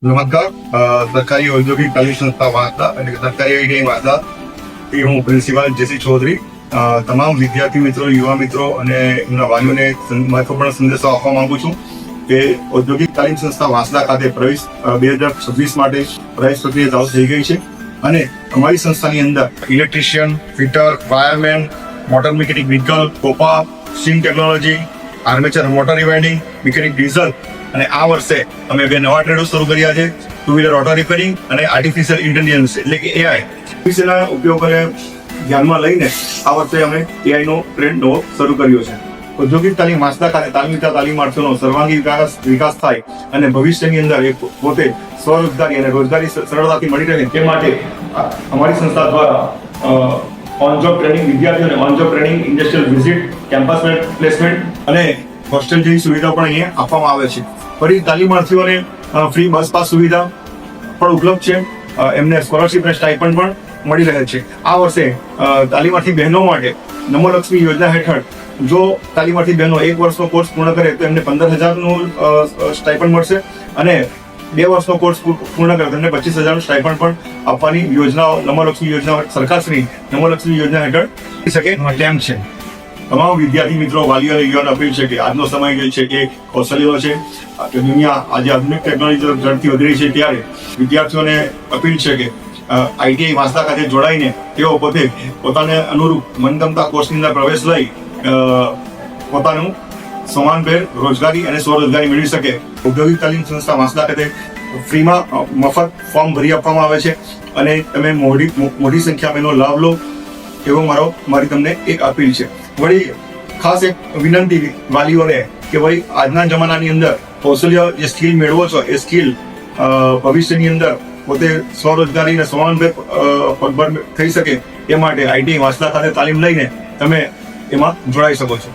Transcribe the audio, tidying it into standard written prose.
નમસ્કાર. સરકારી ઔદ્યોગિક તાલીમ સંસ્થા વાંસદા એટલે કે સરકારી આઈટીઆઈ વાંસદા થી હું પ્રિન્સિપાલ જેસી ચૌધરી તમામ વિદ્યાર્થી મિત્રો, યુવા મિત્રો અને એમના વાલીઓને મહત્વપૂર્ણ સંદેશો આપવા માંગુ છું કે ઔદ્યોગિક તાલીમ સંસ્થા વાંસદા ખાતે પ્રવેશ 2026 માટે પ્રવેશ પ્રક્રિયા ચાલુ થઈ ગઈ છે અને અમારી સંસ્થાની અંદર electrician, fitter, wireman, motor mechanic vehicle, COPA, steam technology, armature motor rewinding, mechanic diesel અને આ વર્ષે અમે બે નવા ટ્રેડો શરૂ કર્યા છે, ટુ વ્હીલર ઓટો રિપેરિંગ અને આર્ટિફિશિયલ ઇન્ટેલિજન્સ એટલે કે એઆઈ વિશેના ઉપયોગોને ધ્યાનમાં લઈને આ વર્ષે અમે એઆઈ નો ટ્રેડ નવો શરૂ કર્યો છે. ઔદ્યોગિક તાલીમ વાંસદા ખાતે તાલીમાર્થીઓનો સર્વાંગી વિકાસ થાય અને ભવિષ્યની અંદર એ પોતે સ્વરોજગારી અને રોજગારી સરળતાથી મળી રહે તે માટે અમારી સંસ્થા દ્વારા ઓન જોબ ટ્રેનિંગ વિદ્યાર્થીઓને on job training, industrial visit, campus placement અને હોસ્ટેલ જેવી સુવિધા પણ અહીંયા આપવામાં આવે છે. ફરી તાલીમાર્થીઓને ફ્રી બસ પાસ સુવિધા પણ ઉપલબ્ધ છે, એમને સ્કોલરશીપ અને સ્ટાઇપન્ડ પણ મળી રહે છે. આ વર્ષે તાલીમાર્થી બહેનો માટે નમોલક્ષ્મી યોજના હેઠળ જો તાલીમાર્થી બહેનો 1 વર્ષનો કોર્સ પૂર્ણ કરે તો એમને 15,000નું સ્ટાઇપન્ડ મળશે અને 2 વર્ષનો કોર્સ પૂર્ણ કરે તો એમને 25,000નું સ્ટાઇપન્ડ પણ આપવાની યોજનાઓ નમોલક્ષ્મી યોજના સરકારશ્રી નમોલક્ષ્મી યોજના હેઠળ થઈ શકે તેમ છે. તમામ વિદ્યાર્થી મિત્રો, વાલીઓ અને યુવાન અપીલ છે કે આજનો સમય જે છે એ કૌશલ્યો છે કે દુનિયા આજે આધુનિક ટેકનોલોજી તરફ ઝડપથી વધી રહી છે ત્યારે વિદ્યાર્થીઓને અપીલ છે કે આઈટીઆઈ વાંસદા ખાતે જોડાઈને તેઓ પોતે પોતાને અનુરૂપ મનગમતા કોર્સની અંદર પ્રવેશ લઈ પોતાનું સમાનભેર રોજગારી અને સ્વરોજગારી મેળવી શકે. ઔદ્યોગિક તાલીમ સંસ્થા વાંસદા ખાતે ફ્રીમાં મફત ફોર્મ ભરી આપવામાં આવે છે અને તમે મોટી સંખ્યામાં એનો લાભ લો એવો મારી તમને એક અપીલ છે. વળી ખાસ એક વિનંતી વાલીઓને કે ભાઈ આજના જમાનાની અંદર કૌશલ્ય જે સ્કિલ મેળવો છો એ સ્કિલ ભવિષ્યની અંદર પોતે સ્વરોજગારી અને સમાનભેર પગભર થઈ શકે એ માટે આઈટીઆઈ વાંસદા ખાતે તાલીમ લઈને તમે એમાં જોડાઈ શકો છો.